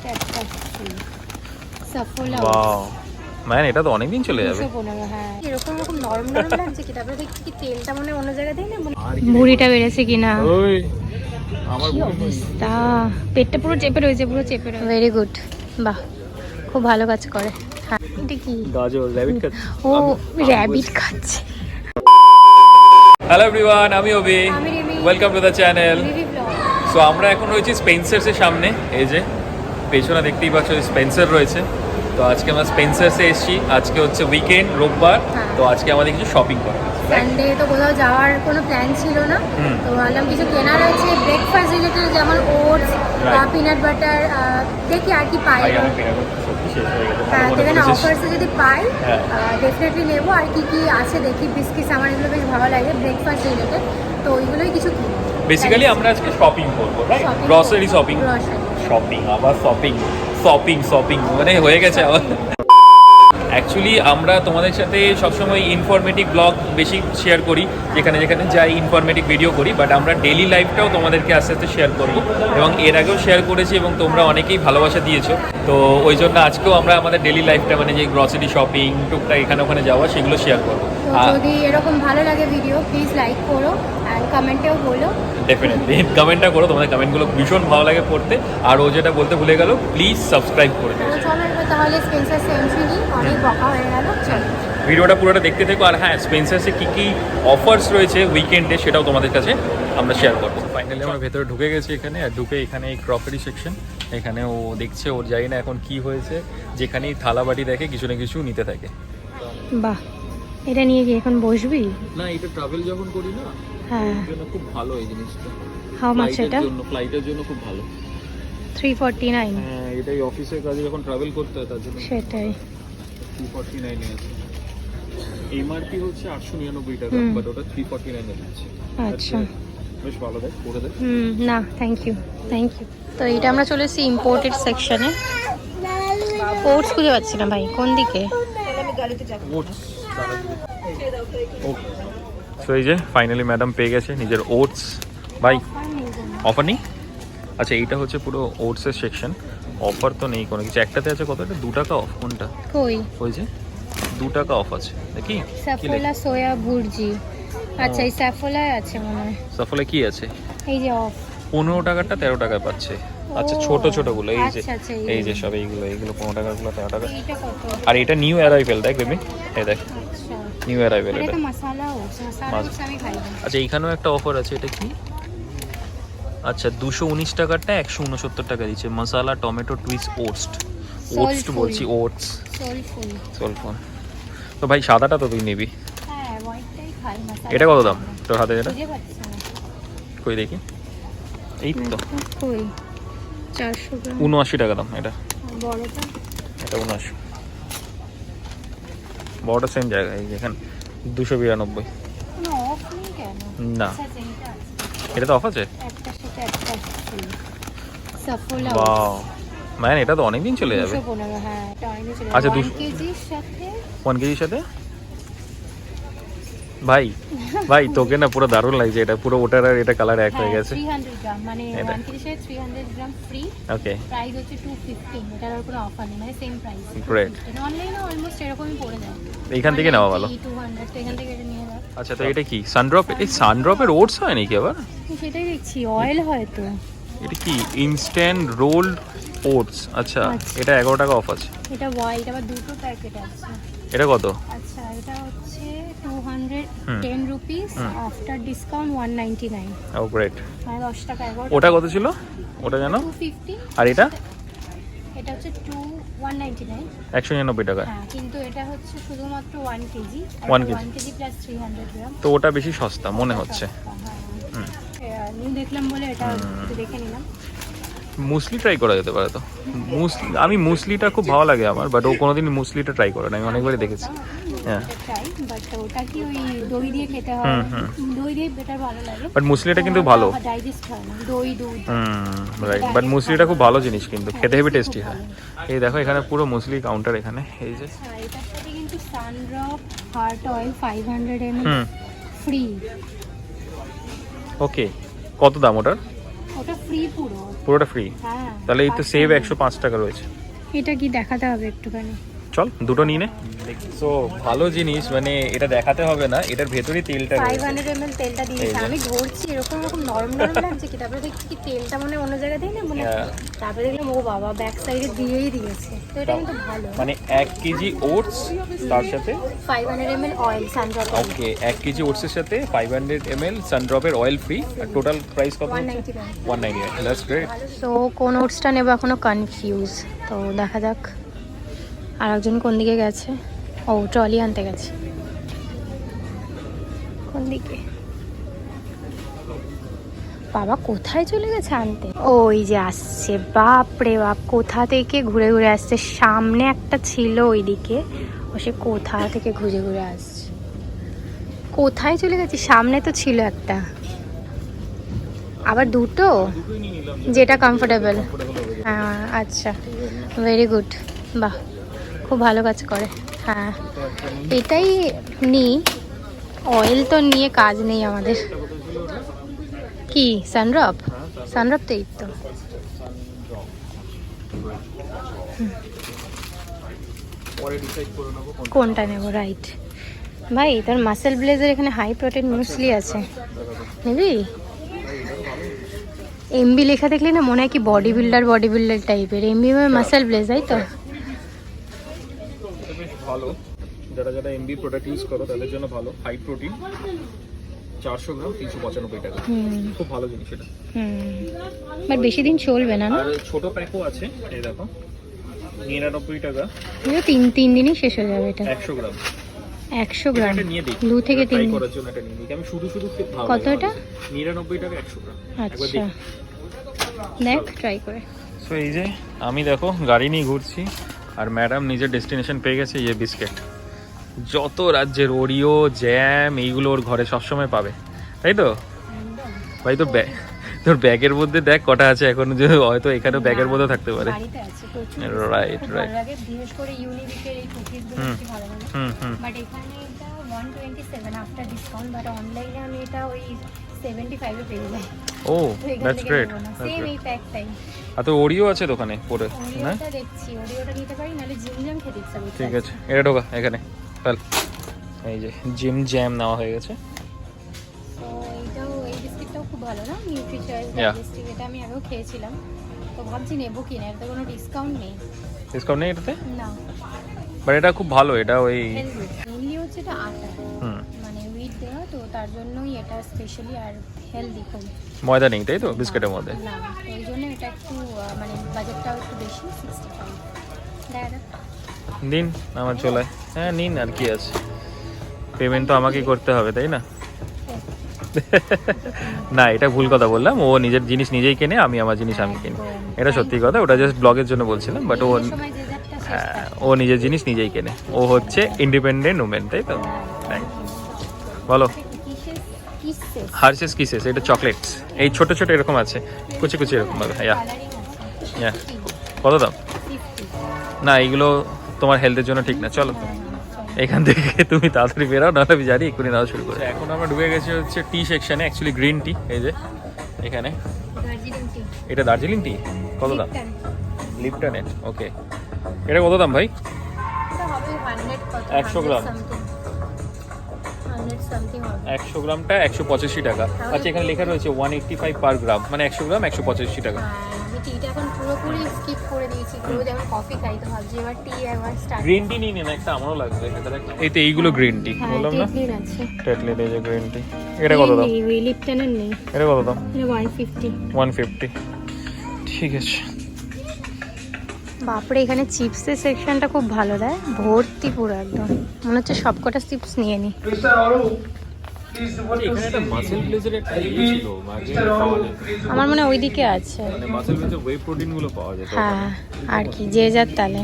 সাথে একটা free Saffola wow man, এটা তো অনেক দিন চলে যাবে। 215 হ্যাঁ, এরকম এরকম নরম নরম লাগছে কি? তারপরে দেখছি কি তেলটা মনে অন্য জায়গায় দেই না, ভুঁড়িটা বেড়েছে কিনা। ওই আমার কি অবস্থা, পেটটা পুরো চেপে রয়েছে, পুরো চেপে রয়েছে। ভেরি গুড, বাহ, খুব ভালো কাজ করে। হ্যাঁ, এটা কি? গাজর র‍্যাবিট খাচ্ছে। ও র‍্যাবিট খাচ্ছে। হ্যালো এভরিওয়ান, আমি অভি, আমি Rimi, welcome to the channel. Rivi blog. So আমরা এখন রয়েছি স্পেন্সার্সের সামনে। এই যে পেছনে দেখতেই পাচ্ছ স্পেন্সার রয়েছে। তো আজকে আমরা স্পেন্সার্সে এসেছি। আজকে হচ্ছে উইকেন্ড, রোববার। তো আজকে আমাদের কিছু শপিং করা, সানডে তো কোথাও যাওয়ার কোনো প্ল্যান ছিল না, তো ভাবলাম কিছু কেনার আছে ব্রেকফাস্ট রিলেটেড, যেমন ওটস, পিনাট বাটার, দেখি আর কি পাই। হ্যাঁ, যেখানে অফার্সে যদি পাই ডেফিনেটলি নেবো। আর কি কি আছে দেখি, বিস্কিটস আমার এগুলো বেশ ভালো লাগে ব্রেকফাস্ট রিলেটেড, তো ওইগুলোই কিছু কিনি। বেসিক্যালি আমরা আজকে শপিং করবো, রাইট? গ্রসারি শপিং, শপিং আবার শপিং শপিং শপিং মানে হয়ে গেছে আবার। অ্যাকচুয়ালি আমরা তোমাদের সাথে সবসময় ইনফরমেটিভ ব্লগ বেশি শেয়ার করি, যেখানে যেখানে যাই ইনফরমেটিভ ভিডিও করি, বাট আমরা ডেইলি লাইফটাও তোমাদেরকে আস্তে আস্তে শেয়ার করবো, এবং এর আগেও শেয়ার করেছি এবং তোমরা অনেকেই ভালোবাসা দিয়েছো। তো ওই জন্য আজকেও আমরা আমাদের ডেইলি লাইফটা, মানে যে গ্রসারি শপিং, টুকটাক এখানে ওখানে যাওয়া, সেগুলো শেয়ার করবো। যদি এরকম ভালো লাগে ভিডিও, প্লিজ লাইক করো অ্যান্ড কমেন্টেও বলো। ডেফিনেটলি কমেন্টটা করো, তোমাদের কমেন্টগুলো ভীষণ ভালো লাগে পড়তে। আর ও যেটা বলতে ভুলে গেল, প্লিজ সাবস্ক্রাইব করে দিও। চলো এবার তাহলে স্পেন্সার্সে এন্ট্রি নিই, অনেক বকা হয়ে গেল। চলো ভিডিওটা পুরোটা দেখতে থেকো। আর হ্যাঁ, স্পেন্সার্সে কী কী অফার্স রয়েছে উইকেন্ডে, সেটাও তোমাদের কাছে আমরা শেয়ার করবো। ফাইনালি আমরা ভেতরে ঢুকে গেছি এখানে। আর ঢুকে এখানে এই ক্রকারি সেকশন, এখানে ও দেখছে, ওর জানি না এখন কি হয়েছে, যেখানেই থালা বাটি দেখে কিছু না কিছু নিতে থাকে। বাহ, এটা নিয়ে কি এখন বসবি? না, এটা ট্রাভেল যখন করি না, হ্যাঁ, এর জন্য খুব ভালো এই জিনিসটা। হাউ মাচ এটা? ফ্লাইটের জন্য খুব ভালো। 349। হ্যাঁ, এটাই অফিসের কাজে যখন ট্রাভেল করতে হয় তার জন্য। সেটাই 349 এ আছে। এমআরপি হচ্ছে 899 টাকা, বাট ওটা 349 এ দিচ্ছে। আচ্ছা, বেশ ভালো, দেখ করে দেখ। না থ্যাংক ইউ, থ্যাংক ইউ। তো এটা আমরা চলে এসেছি ইম্পোর্টেড সেকশনে। ওটস খুঁজে পাচ্ছি না ভাই, কোন দিকে? সো এই যে ফাইনালি ম্যাডাম পেয়ে গেছে নিজের ওটস। ভাই অফার নেই? আচ্ছা, এইটা হচ্ছে পুরো ওটসের সেকশন। অফার তো নেই কোনো কিছু। একটাতে আছে কত, এটা 2 টাকা অফ। কোনটা? কই? ওই যে 2 টাকা অফ আছে, দেখি। সাফোলা সোয়া ভুর্জি। আচ্ছা, এই সাফোলায় আছে মনে হয়। সাফলে কি আছে? এই যে অফ 15 টাকাটা 13 টাকায় পাচ্ছে। আচ্ছা, ছোট ছোট গুলো, এই যে আচ্ছা, এই যে সব এইগুলো 15 টাকার গুলো 13 টাকা। এইটা কত? আর এটা নিউ অ্যারাইভেল, দেখ বেবি, এই দেখ আচ্ছা, নিউ অ্যারাইভেল এটা এটা। তো মশলা ওটস, মশলা ওটস আমি খাই না। আচ্ছা, এইখানেও একটা অফার আছে, এটা কি? আচ্ছা, 219 টাকারটা 169 টাকা দিচ্ছে। মশলা টমেটো টুইস্ট ওটস, ওটস বলছি, ওটস সোলফুল। সোলফোন। তো ভাই সাদাটা তো তুই নিবি। হ্যাঁ, হোয়াইটটাই খাই মশলা। এটা কত দাম তোর হাতে? যেটা বুঝে পাচ্ছি না, কই দেখি। এই তো কই 400 গ্রাম। 79 টাকা দাম এটা। বড়টা? এটা 79। বড়টা সেম জায়গায়, এই যেখানে 292। কোনো অফ নেই কেন? না, আচ্ছা, এইটা আছে, এটা তো অফ আছে। একটার সাথে একটা ফ্রি সাফোলা। ওয়াও ম্যান, এটা তো অনেক দিন চলে যাবে। 215। হ্যাঁ, এটা অনেক চলে আচ্ছা, 1 কেজির সাথে 1 কেজির সাথে। ভাই ভাই তোকে না পুরো দারুণ লাগছে, এটা পুরো ওটার আর এটা কালার এক হয়ে গেছে। 300 গ্রাম, মানে 1 কেজির সাথে 300 গ্রাম ফ্রি। ওকে, প্রাইস হচ্ছে 215। এটার আর কোনো অফার নেই, মানে সেম প্রাইস। গ্রেট। অনলাইনে অলমোস্ট এরকমই পড়ে যায়। এইখান থেকে নেওয়া ভালো। 200, তো এখান থেকে এটা নিয়ে নাও। আচ্ছা, তো এটা কি সানড্রপ? এই সানড্রপের ওটস হয় নাকি আবার? সেটাই দেখছি, অয়েল হয়তো। এটা কি ইনস্ট্যান্ট রোলড ওটস? আচ্ছা, এটা 11 টাকা অফ আছে। এটা হোয়াইট, আবার দুটো প্যাকেট আছে। এটা কত? আচ্ছা, এটা হচ্ছে 210 রুপিস, আফটার ডিসকাউন্ট 199। ও গ্রেট। মানে 10 টাকা 11। ওটা কত ছিল ওটা জানো? 250। আর এটা? এটা হচ্ছে 199। 199 টাকা। হ্যাঁ, কিন্তু এটা হচ্ছে শুধুমাত্র 1 কেজি। 1 কেজি। 1 কেজি প্লাস 300 গ্রাম। তো ওটা বেশি সস্তা মনে হচ্ছে। হ্যাঁ, নিউ দেখলাম বলে এটা একটু দেখে নিলাম। মুসলি ট্রাই করা যেতে পারে তো। আমি মুসলিটা খুব ভালো লাগে আমার, বাট ও কোনোদিন মুসলিটা ট্রাই করে না, আমি অনেকবারই দেখেছি। হ্যাঁ, ট্রাই, বাট ওটা কি ওই দই দিয়ে খেতে হয়? দই দিয়ে বেটার ভালো লাগে। বাট মুসলিটা কিন্তু ভালো। ডাইজেস্ট হয় না, দই দুধ। রাইট, বাট মুসলিটা খুব ভালো জিনিস, কিন্তু খেতে হেবি টেস্টি হয়। এই দেখো এখানে পুরো মুসলি কাউন্টার এখানে, এই যে। আর এটার সাথে কিন্তু Sundrop heart oil 500 ml free. ওকে, কত দাম ওটার? ওটা ফ্রি পুরো। পুরোটা ফ্রি? হ্যাঁ। তাহলে এই তো সেভ 105 টাকা রয়েছে। এটা কি দেখাতে হবে একটুখানি? চল দুটো নিয়ে নে। সো ভালো জিনিস, মানে এটা দেখাতে হবে না, এটার ভেতরেই তেলটা রয়েছে। 500 ml তেলটা দিয়েছে। আমি ধরছি এরকম নরম নরম লাগছে কি, তারপরে দেখছি কি তেলটা মনে অন্য জায়গায় দেয় না মনে, তারপরে দেখলাম ও বাবা ব্যাক সাইডে দিয়েই দিয়েছে। তো এটা কিন্তু ভালো। মানে 1 কেজি ওটস তার সাথে 500 ml অয়েল সানড্রপ। ওকে, 1 কেজি ওটসের সাথে 500 ml সানড্রপের অয়েল ফ্রি। আর টোটাল প্রাইস কত? 199। That's great. সো কোন ওটসটা নেবো এখনো কনফিউজ, তো দেখা যাক। আর একজন কোন দিকে গেছে? ও ট্রলি আনতে গেছে। কোন দিকে বাবা, কোথায় চলে গেছে আনতে? ওই যে আসছে, বাপ রে বাপ, কোথা থেকে ঘুরে ঘুরে আসছে। সামনে একটা ছিল ওইদিকে, ও সে কোথা থেকে ঘুরে ঘুরে আসছে। কোথায় চলে গেছে? সামনে তো ছিল একটা, আবার দুটো, যেটা কমফোর্টেবল। হ্যাঁ আচ্ছা, ভেরি গুড, বাহ খুব ভালো কাজ করে। হ্যাঁ এটাই নিই, অয়েল তো নিয়ে কাজ নেই আমাদের। কি সানড্রপ? সানড্রপ তো এই তো। কোনটা নেব? রাইট ভাই, তোর মাসেল ব্লেজের এখানে হাই প্রোটিন মিউসলি আছে, নিবি? এমবি লেখা দেখলে না মনে হয় কি বডি বিল্ডার টাইপের। এমবি মাসেল ব্লেজ, তাই তো? ভালো, যারা যারা এমবি প্রোডাক্ট ইউজ করো তাদের জন্য ভালো। হাই প্রোটিন, 400 গ্রাম 395 টাকা, খুব ভালো জিনিস এটা। বাট বেশি দিন চলবে না। আর ছোট প্যাকও আছে, এই দেখো 99 টাকা। তিন দিনই শেষ হয়ে যাবে এটা। 100 গ্রাম 100 গ্রাম এটা নিয়ে দেখি, 2 থেকে 3 দিন করার জন্য এটা নিয়ে দেখি। আমি শুধু খুব ভালো। কত এটা? 99 টাকা 100 গ্রাম। আচ্ছা দেখ ট্রাই করে। সো এই যে আমি দেখো গাড়ি নিয়ে ঘুরছি, আর ম্যাডাম নিজের ডেস্টিনেশন পেয়ে গেছে। এই বিস্কিট, যত রাজ্যের ওরিও জ্যাম এইগুলো ওর ঘরে সবসময় পাবে, তাই তো ভাই? তোর ব্যাগের মধ্যে দেখ কটা আছে এখন, যে হয়তো এখানেও ব্যাগের মধ্যে থাকতে পারে। Right right. বিশেষ করে ইউনিবিকের এই কুকিজগুলো বেশি ভালো লাগে। বাট এখানে এটা 127 আফটার ডিসকাউন্ট, বাট অনলাইনে আমি এটা ওই 75 এ পেয়ে যাই। ও দ্যাটস গ্রেট। সেম এই প্যাকটাই। আর তো ওরিও আছে দোকানে পরে না? ওরিওটা দেখছি, ওরিওটা নিতে পারি, নালে জিম জ্যাম খেতে ইচ্ছা করছে। ঠিক আছে, এটা ঢোকা এখানে। চল, এই যে জিম জ্যাম নেওয়া হয়ে গেছে। তো এইটাও, এই বিস্কিটটাও খুব ভালো না, নিউট্রিচয়েস ডাইজেস্টিভ। এটা আমি আগেও খেয়েছিলাম, তো ভাবছি নেবো কিনা। এটাতে কোনো ডিসকাউন্ট নেই। ডিসকাউন্ট নেই এটাতে? না, বাট এটা খুব ভালো। এটা ওই মেনলি হচ্ছে এটা আটা, মানে হুইট দেওয়া, তো তার জন্যই এটা স্পেশালি। আর হেলদি খুব। ময়দা নেই তাই তো বিস্কিটের মধ্যে? না, ওই জন্য এটা একটু মানে বাজেটটাও একটু বেশি, 65। দাদা নিন আমার চলায়। হ্যাঁ নিন, আর কি আছে, পেমেন্ট তো আমাকেই করতে হবে তাই না? না এটা ভুল কথা বললাম, ও নিজের জিনিস নিজেই কেনে, আমি আমার জিনিস আমি কিনি। এটা সত্যি কথা, ওটা জাস্ট ব্লগের জন্য বলছিলাম। বাট ও নিজের জিনিস নিজেই কেনে, ও হচ্ছে ইন্ডিপেন্ডেন্ট উমেন, তাই তো? বলো। হার্শেস কিসেস, এটা চকলেটস, এই ছোট ছোট এরকম আছে, কুচি কুচি এরকম ভাবে। হ্যাঁ কত দাম? না এইগুলো তোমার হেলথের জন্য ঠিক না। চলো এখান থেকে তুমি তাড়াতাড়ি বেরাও, নাহলে আমি জানি এক্ষুনি নেওয়া শুরু করে। এখন আমরা ঢুকে গেছি হচ্ছে টি সেকশনে, অ্যাকচুয়ালি গ্রিন টি। এই যে এখানে এটা দার্জিলিং টি। কত দাম? লিপটনের। ওকে, এটা কত দাম ভাই? 100 গ্রাম। 100 গ্রামটা 185 টাকা। আচ্ছা এখানে লেখা রয়েছে 185 পার গ্রাম, মানে 100 গ্রাম 185 টাকা। আমি টিটা এখন পুরোপুরি স্কিপ করে দিয়েছি। রোজ আমি কফি খাই, তো ভাবছি এবার টি একবার স্টার্ট। গ্রিন টি নিয়ে নেন একটা, আমারও লাগবে। এই তো এইগুলো গ্রিন টি বললাম না, টেটলির এই যে গ্রিন টি। এটা কত দাম? ওই লিপটনের নেই। এটা কত দাম? 150। 150, ঠিক আছে। বাপরে, এখানে চিপসের সেকশনটা খুব ভালো দেয়, ভর্তি পুরো একদম। মনে হচ্ছে সবকটা চিপস নিয়ে নি। এখানে একটা মাসেল ব্লেজের একটা ছিল, মাঝে পাওয়া যায়। আমার মনে হয় ওইদিকে আছে, মানে মাসেল ব্লেজের ওয়ে প্রোটিন গুলো পাওয়া যায়। হ্যাঁ আর কি, যে যার তালে।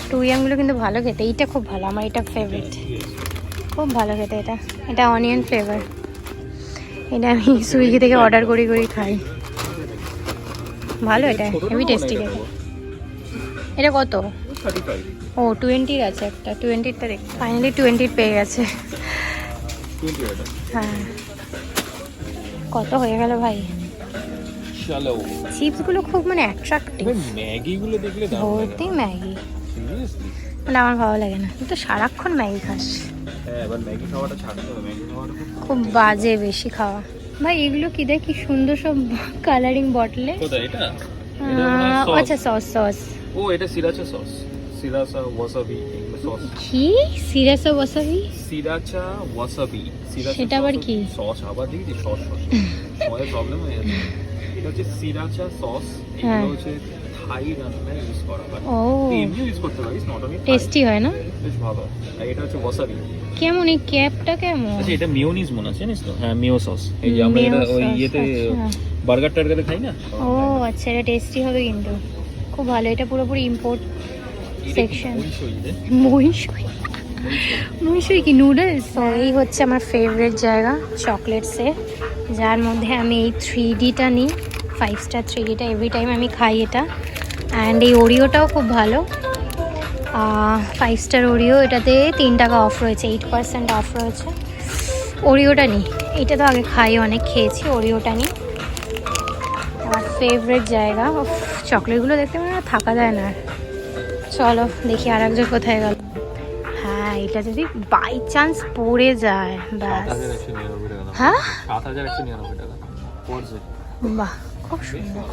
2M গুলো কিন্তু ভালো খেতে, এইটা খুব ভালো, আমার এটা ফেভারিট, খুব ভালো খেতে। এটা অনিয়ন ফ্লেভার। এটা আমি সুইগি থেকে অর্ডার করি খাই, ভালো। এটা হেভি টেস্টি খেতে। এটা কত? ও 20-র আছে একটা, 20-টা দেখ। ফাইনালি 20 পেয়ে গেছে। হ্যাঁ কত হয়ে গেল ভাই। চলো চিপসগুলো খুব মানে অ্যাট্রাক্টিভ। ম্যাগিগুলো দেখলে দারুণ লাগে। ভর্তি ম্যাগি, সিরিয়াসলি মানে আমার ভালো লাগে না। তুই তো সারাক্ষণ ম্যাগি খাস। হ্যাঁ, এবার ম্যাগি খাওয়াটা ছাড়তে হবে। ম্যাগি খাওয়াটা খুব বাজে বেশি খাওয়া। ভাই এগুলো কি দেখ, কি সুন্দর সব কালারিং বটলে। কোথায় এটা? এটা মনে হয় sauce। আচ্ছা সস সস। ও এটা সিরাচা সস, সিরাচা ওয়াসাবি এগুলো সস। কি সিরাসা ওয়াসাবি? সিরাচা ওয়াসাবি, সিরাচা সেটা আবার কি? সস আবার দেখি সস সস আমাদের প্রবলেম হয়ে যাচ্ছে। এটা হচ্ছে সিরাচা সস, হ্যাঁ। এগুলো হচ্ছে থাই রান্নায় ইউজ করা হয়। ও তুই এমনি ইউজ করতে পারিস, নট অনলি টেস্টি হয় না? বেশ ভালো। আর এটা হচ্ছে ওয়াসাবি। কেমন এই ক্যাপটা কেমন? আচ্ছা এটা মিওনিজ মনে আছে জানিস তো? হ্যাঁ মিও সস। এই যে আমরা এটা Mayo ওই sauce, ইয়েতে আচ্ছা। বার্গার টার্গারে খাই না। ও আচ্ছা, এটা টেস্টি হবে কিন্তু। খুব ভালো, এটা পুরোপুরি ইম্পোর্ট সেকশন। মহিষই কি নুডলস? তো এই হচ্ছে আমার ফেভারিট জায়গা চকলেটসে, যার মধ্যে আমি এই 3Dটা নিই, 5 স্টার 3Dটা এভরি টাইম আমি খাই এটা। অ্যান্ড এই ওরিওটাও খুব ভালো, 5 স্টার ওরিও। এটাতে 3 টাকা অফ রয়েছে, 8% অফ রয়েছে। ওরিওটা নিই, এটা তো আগে খাই, অনেক খেয়েছি। ওরিওটা নিই, আমার ফেভারিট জায়গা। চকলেটগুলো দেখতে মানে থাকা যায় না। চলো দেখি আর একজন কোথায় গেল। হ্যাঁ এটা যদি বাই চান্স পড়ে যায় ব্যাস। হ্যাঁ 7199 টাকা পড়ছে। বাহ খুব সুন্দর।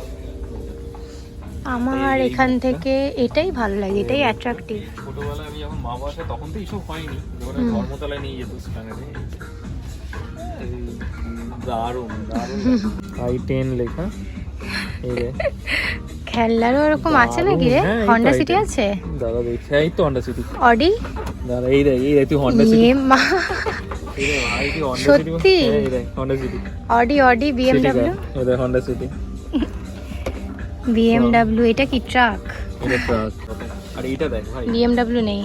আমার এখান থেকে এটাই ভালো লাগে, এটাই অ্যাট্রাকটিভ। ছোটবেলায় আমি যখন মা বাসা তখন তো এইসব হয়নি, যখন আমি ধর্মতলায় নিয়ে যেত স্প্ল্যানেডে। দারুণ দারুণ i10 লেখা। এই রে খেলনারও ওরকম আছে নাকি রে? হ্যাঁ, এই তো হন্ডা i10 সিটি আছে? দাদা দেখছি, এই তো হন্ডা সিটি। অডি? দাদা এই রে তুই হন্ডা সিটি। এ মা, এই রে ভাই তুই হন্ডা সিটি। সত্যি? এই রে হন্ডা সিটি। Audi BMW. এই রে হন্ডা সিটি। বিএমডব্লিউ এটা কি ট্রাক? এটা ট্রাক। আর এইটা দেখ ভাই, বিএমডব্লিউ নেই।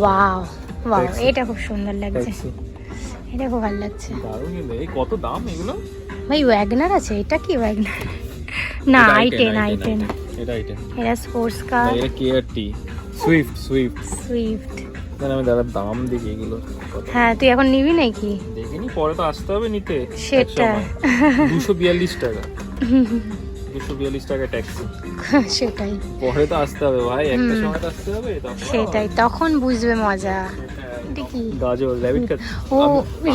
Wow wow, Taxi। এটা খুব সুন্দর লাগছে, ট্যাক্সি। এটা খুব ভালো লাগছে। দারুণ কিন্তু। এই কত দাম এগুলো? ভাই ওয়াগনার আছে, এটা কি ওয়াগনার? না এটা i10। এটা i10। এটা স্পোর্টস কার। এটা কেআরটি সুইফট। সুইফট। মানে আমি দাদা দাম দেখি এগুলো হ্যাঁ তুই এখন নিবি নাকি? দেখিনি, পরে তো আসতে হবে নিতে। সেটা। 242 টাকা, 242 টাকা ট্যাক্সি। সেটাই পরে তো আসতে হবে ভাই, একটা সময় তো আসতে হবে তখন। সেটাই, তখন বুঝবে মজা। এটা কি? গাজর র্যাবিট খাচ্ছে। ও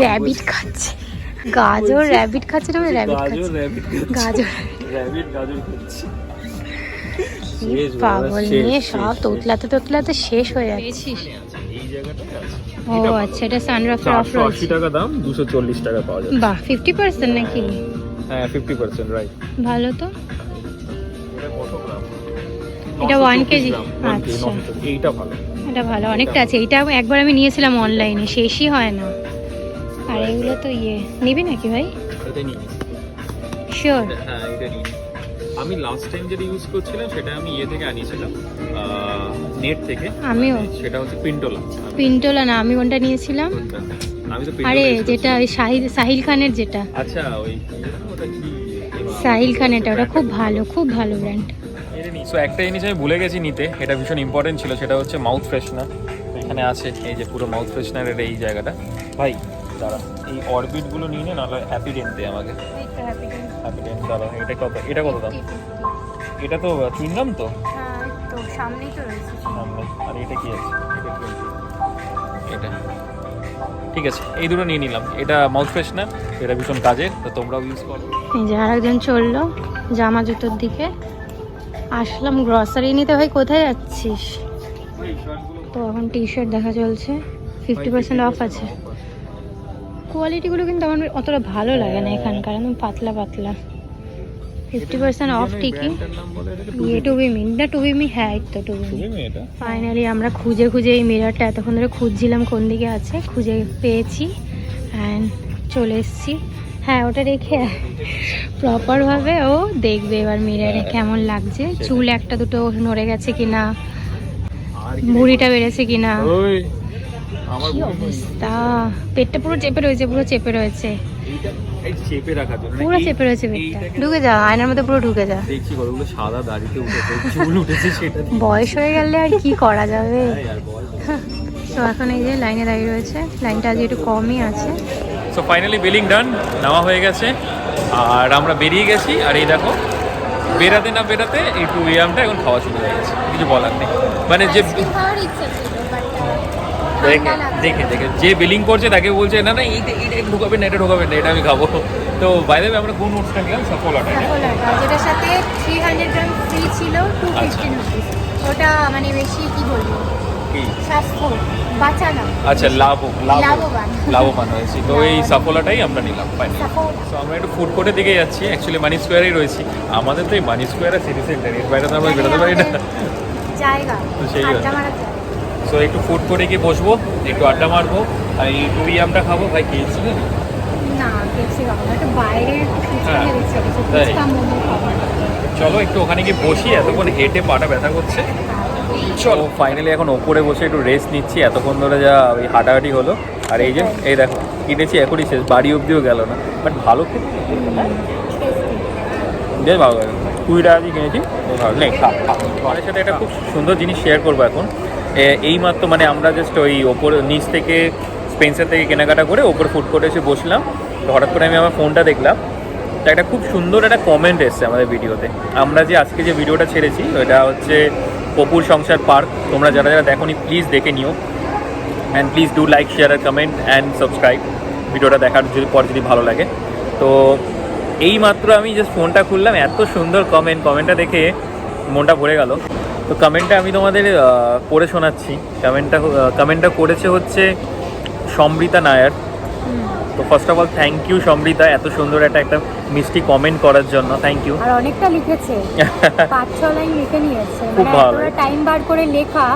র্যাবিট খাচ্ছে, গাজর র্যাবিট খাচ্ছে না? র্যাবিট গাজর খাচ্ছে, র্যাবিট গাজর। র্যাবিট গাজর খাচ্ছে। কি শেষ বাবা, পাগল শেষ, নিয়ে শেষ, সব শেষ। তোতলাতে শেষ হয়ে যাচ্ছিস। এই জায়গাটায় আছে। ও আচ্ছা, এটা সানরাফের অফ 480 রয়েছে। টাকা দাম, 240 টাকা পাওয়া যাবে। বাহ 50% নাকি? হ্যাঁ 50% রাইট। ভালো তো। এটা কত গ্রাম? এটা 1 কেজি। 1 কেজি, আচ্ছা 924 এইটা ভালো। এটা ভালো, অনেকটা আছে। এটা একবার আমি নিয়েছিলাম অনলাইনে, শেষই হয় না। আর এগুলো তো নিবি নাকি ভাই? এটা নিই। শিওর? হ্যাঁ এটা নিই। আমি লাস্ট টাইম যেটা ইউজ করছিলাম সেটা আমি ইয়ে থেকে আনিয়েছিলাম, নেট থেকে। আমিও। মানে সেটা হচ্ছে পিন্টোলা। পিন্টোলা না, আমি কোনটা নিয়েছিলাম? আমি তো আরে পিন্টোলা use যেটা ওই সাহিল খানের যেটা। আচ্ছা ওই ওটা কি? সাহিল খান, ওটা খুব ভালো ব্র্যান্ড। সো একটা জিনিস আমি ভুলে গেছি নিতে, এটা ভীষণ ইম্পর্টেন্ট ছিল, সেটা হচ্ছে মাউথ ফ্রেশনার। এখানে আছে এই যে পুরো মাউথ ফ্রেশনারের এই জায়গাটা। ভাই দাঁড়া, এই অরবিটগুলো নিয়ে নে, নাহলে হ্যাপিডেন্ট দে আমাকে। হ্যাপিডেন্ট দাঁড়া, এটা কত দাম? এটা তো চুইংগাম তো হ্যাঁ তো সামনেই তো রয়েছে। সামনে। আর এটা কি আছে? এটা ঠিক আছে, এই দুটো নিয়ে নিলাম। এটা মাউথ ফ্রেশনার, এটা ভীষণ কাজের, তো তোমরাও ইউজ করো। এই যে আরেকজন চললো জামা জুতোর দিকে। আসলাম গ্রসারি নিতে। ভাই কোথায় যাচ্ছিস? তো এখন টি শার্ট দেখা চলছে, 50% অফ আছে। কোয়ালিটিগুলো কিন্তু আমার অতটা ভালো লাগে না এখানকার, একদম পাতলা 50% অফ ঠিকই। টুবিমি না, টুবিমি, হ্যাঁ এই তো টুবিমি। ফাইনালি আমরা খুঁজে এই মিররটা এতক্ষণ ধরে খুঁজছিলাম কোন দিকে আছে, খুঁজে পেয়েছি অ্যান্ড চলে এসেছি। হ্যাঁ ওটা রেখে প্রপারভাবে ও দেখবে এবার মিররে কেমন লাগছে, চুল একটা দুটো নড়ে গেছে কিনা, ভুঁড়িটা বেড়েছে কিনা, কি অবস্থা। পেটটা পুরো চেপে রয়েছে, চেপে রাখার জন্য পুরো চেপে রয়েছে পেটটা। ঢুকে যা আয়নার মধ্যে, পুরো ঢুকে যা। দেখছি কতগুলো সাদা দাড়িতে উঠেছে, চুল উঠেছে, সেটা বয়স হয়ে গেলে আর কি করা যাবে। আর বল। তো এখন এই যে লাইনে দাঁড়িয়ে রয়েছে, লাইনটা আজকে একটু কমই আছে। সো ফাইনালি বিলিং ডান, নেওয়া হয়ে গেছে আর আমরা বেরিয়ে গেছি। আর এই দেখো বেরাতে না বেরাতে এই 2 AM-টা এখন খাওয়া শুরু হয়ে গেছে, কিছু বলার নেই। মানে যে খাওয়ার ইচ্ছা ছিল বাট দেখে যে বিলিং করছে তাকে বলছে না না এইটা ঢোকাবেন না, এটা ঢোকাবেন না, এটা আমি খাবো। তো বাইরে আমরা কোন নোটসটা নিলাম? সাফোলাটা, যেটার সাথে 300 গ্রাম ফ্রি ছিল 215 রুপিস। ওটা মানে বেশি কি বলবো, কি স্বাস্থ্য বাঁচানো। আচ্ছা লাভবান হয়েছি। তো এই লাভবান। সাফোলাটাই আমরা নিলাম ফাইনালি। সাফোলা। তো আমরা একটু ফুড কোর্টের দিকে যাচ্ছি, অ্যাকচুয়ালি মানি স্কোয়ারেই রয়েছি। আমাদের তো এই মানি স্কোয়ার আর সিটি সেন্টার, এর বাইরে তো আমরা বেরোতে পারি না। জায়গা তো সেই আড্ডা মারার জায়গা। সো একটু ফুড কোর্টে গিয়ে বসবো, একটু আড্ডা মারবো আর এই 2 AM-টা খাবো। ভাই খেয়েছি না দেখছি খাবো না, একটু বাইরের ফুচকা হ্যাঁ, দেখছি তাই। ফুচকা মোমো খাবো। চলো একটু ওখানে গিয়ে বসি, এতক্ষণ হেঁটে পাটা ব্যথা করছে। চলো ফাইনালি এখন ওপরে বসে একটু রেস্ট নিচ্ছি, এতক্ষণ ধরে যা ওই হাঁটাহাঁটি হলো। আর এই যে এই দেখো কিনেছি, এখনই শেষ, বাড়ি অবধিও গেল না, বাট ভালো খেতে বেশ ভালো লাগে। 20 টাকা দিয়ে কিনেছি, বেশ ভালো নেই। তোমাদের সাথে একটা খুব সুন্দর জিনিস শেয়ার করবো এখন। এই মাত্র মানে আমরা জাস্ট ওই ওপর নিচ থেকে স্পেন্সার থেকে কেনাকাটা করে ওপর ফুড কোর্টে এসে বসলাম। তো হঠাৎ করে আমি আমার ফোনটা দেখলাম, তো একটা খুব সুন্দর একটা কমেন্ট এসছে আমাদের ভিডিওতে। আমরা যে আজকে যে ভিডিওটা ছেড়েছি ওটা হচ্ছে পপুর সংসার পার্ক। তোমরা যারা যারা দেখোনি প্লিজ দেখে নিও, and please do like share আর কমেন্ট অ্যান্ড সাবস্ক্রাইব ভিডিওটা দেখার পর যদি ভালো লাগে। তো এই মাত্র আমি জাস্ট ফোনটা খুললাম, এত সুন্দর কমেন্টটা দেখে মনটা ভরে গেল। তো কমেন্টটা আমি তোমাদের পড়ে শোনাচ্ছি। কমেন্টটা করেছে হচ্ছে সমৃতা নায়ার। তো first of all thank you Smrita, এত সুন্দর একটা মিষ্টি কমেন্ট করার জন্য থ্যাংক ইউ। আর অনেকটা লিখেছে, 5-6 লাইন লিখে নিয়েছে, খুব মানে ভালো। এতটা টাইম বার করে লেখা।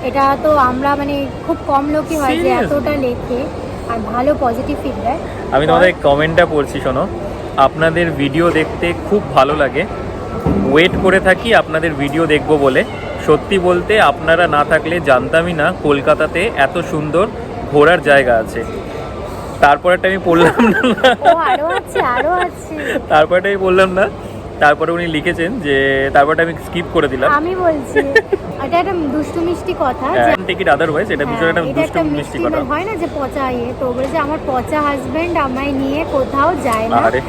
এটা তো আমরা মানে খুব কম লোকই হয় যে Seriously? এতটা লেখে, আর ভালো পজিটিভ ফিডব্যাক। আমি তোমাদের কমেন্টটা পড়ছি, শোনো। আপনাদের ভিডিও দেখতে খুব ভালো লাগে, ওয়েট করে থাকি আপনাদের ভিডিও দেখবো বলে। সত্যি বলতে আপনারা না থাকলে জানতামই না কলকাতাতে এত সুন্দর ঘোরার জায়গা আছে। তারপরেটা আমি পড়লাম না, ও আরো আছে। তারপরটা আমি বললাম না। তারপরে উনি লিখেছেন যে, তারপরটা আমি স্কিপ করে দিলাম। আমি বলছি এটা একটা দুষ্টু মিষ্টি কথা যে টেক ইট আদারওয়াইজ, এটা বিষয়টা এটা দুষ্টু একটা মিষ্টি মিষ্টি কথা। হয় না যে পচা তো বলেছে আমার পচা হাজবেন্ড আমায় নিয়ে কোথাও যায় না, আরে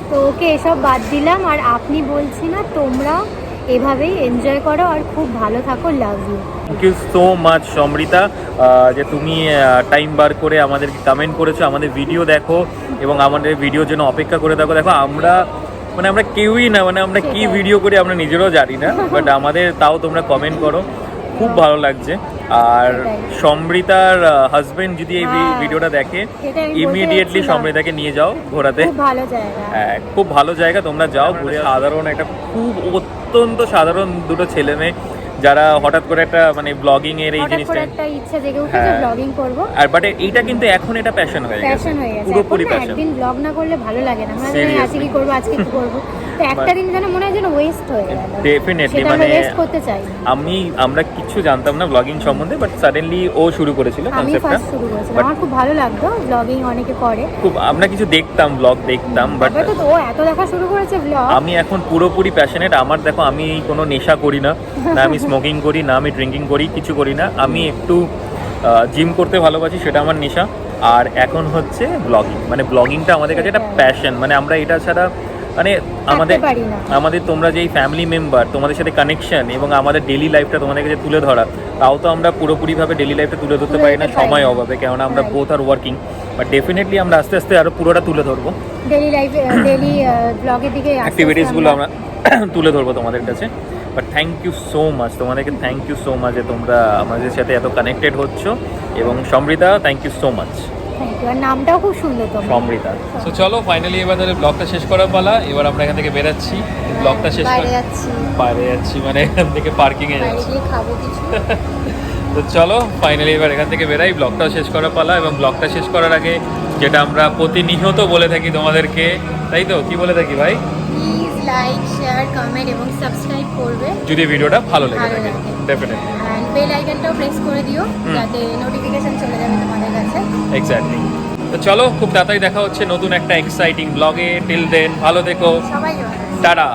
তো ওকে এসব বাদ দিলাম। আর আপনি বলছি না, তোমরা এভাবেই এনজয় করো আর খুব ভালো থাকো, love you. Thank you so much Smrita, যে তুমি টাইম বার করে আমাদেরকে কমেন্ট করেছো, আমাদের ভিডিও দেখো এবং আমাদের ভিডিওর জন্য অপেক্ষা করে থাকো। দেখো আমরা কেউই না, মানে আমরা কি সেটাই। ভিডিও করি আমরা নিজেরাও জানি না, বাট আমাদের তাও তোমরা কমেন্ট করো, খুব ভালো লাগছে। আর সেটাই। সমৃতার হাজবেন্ড যদি এই হ্যাঁ, ভিডিওটা দেখে সেটাই আমি বলতে ইমিডিয়েটলি যাচ্ছিলাম। সমৃতাকে নিয়ে যাও ঘোরাতে। খুব ভালো জায়গা। হ্যাঁ, খুব ভালো জায়গা, তোমরা যাও ঘুরে। সাধারণ একটা খুব অত্যন্ত সাধারণ দুটো ছেলে মেয়ে যারা হঠাৎ করে একটা মানে ব্লগিং এর এই হঠাৎ করে জিনিসটা, একটা ইচ্ছা জেগে উঠেছে হ্যাঁ। ব্লগিং করব। আর বাট এইটা কিন্তু এখন এটা প্যাশন হয়ে গেছে, প্যাশন হয়ে গেছে, পুরোপুরি এখন না প্যাশন। একদিন ব্লগ না করলে ভালো লাগে না। আমরা Seriously. আজকে কি করব, আজকে কি করব, তো একটা দিন যেন মনে হয় যেন ওয়েস্ট হয়ে গেল। Definitely, সেটা আমরা মানে ওয়েস্ট করতে চাই না। আমরা কিছু জানতাম না ব্লগিং সম্বন্ধে, বাট সাডেনলি ও শুরু করেছিল আমি কনসেপ্টটা। ফার্স্ট শুরু করেছিলাম, But- আমার খুব ভালো লাগতো। ব্লগিং অনেকে করে, খুব আমরা কিছু দেখতাম, ব্লগ দেখতাম, বাট তারপরে তো ও এত দেখা শুরু করেছে ব্লগ। আমি এখন পুরোপুরি প্যাশনেট। আমার দেখো, আমি কোনো নেশা করি না, না আমি স্মোকিং করি, না আমি ড্রিঙ্কিং করি, কিছু করি না। আমি একটু জিম করতে ভালোবাসি, সেটা আমার নেশা। আর এখন হচ্ছে ব্লগিং, মানে ব্লগিংটা আমাদের কাছে একটা প্যাশন। মানে আমরা এটা ছাড়া মানে পারি না। আমাদের তোমরা যেই ফ্যামিলি মেম্বার, তোমাদের সাথে কানেকশন এবং আমাদের ডেলি লাইফটা তোমাদের কাছে তুলে ধরা, তাও তো আমরা পুরোপুরিভাবে ডেলি লাইফটা তুলে ধরতে পারি না সময় অভাবে, কেননা আমরা both are working. But definitely আমরা আস্তে আস্তে আরও পুরোটা তুলে ধরবো, ডেইলি লাইফে ডেইলি ব্লগের দিকে আস্তে আস্তে অ্যাক্টিভিটিসগুলো আমরা আমরা তুলে ধরবো তোমাদের কাছে। But thank you so much, তোমাদেরকে থ্যাংক ইউ সো মাচ যে তোমরা আমাদের সাথে এত কানেক্টেড হচ্ছ। এবং Smrita, thank you so much. Thank you, আর নামটাও খুব সুন্দর তোমার। সমৃতা। তো চলো ফাইনালি এবার তাহলে ব্লগটা শেষ করার পালা। এবার আমরা এখান থেকে বেরাচ্ছি, ব্লগটা শেষ বাইরে যাচ্ছি, বাইরে যাচ্ছি, মানে এখান থেকে পার্কিংয়ে বাইরে যাচ্ছি। গিয়ে খাবো কিছু। তো চলো ফাইনালি এবার এখান থেকে বেরাই, ব্লগটাও শেষ করার পালা। এবং ব্লগটা শেষ করার আগে যেটা আমরা প্রতিনিয়ত বলে থাকি তোমাদেরকে, তাই তো কি বলে থাকি ভাই? প্লিজ লাইক শেয়ার কমেন্ট এবং সাবস্ক্রাইব করবে যদি ভিডিওটা ভালো লেগে ভালো থাকে, লাগে। ডেফিনেটলি। অ্যান্ড বেল আইকনটাও প্রেস করে দিও যাতে নোটিফিকেশন চলে যাবে তোমাদের কাছে। এক্স্যাক্টলি। তো চলো খুব তাড়াতাড়ি দেখা হচ্ছে নতুন একটা এক্সাইটিং ব্লগে। টিল দেন ভালো থেকো, সবাই ভালো। টাটা।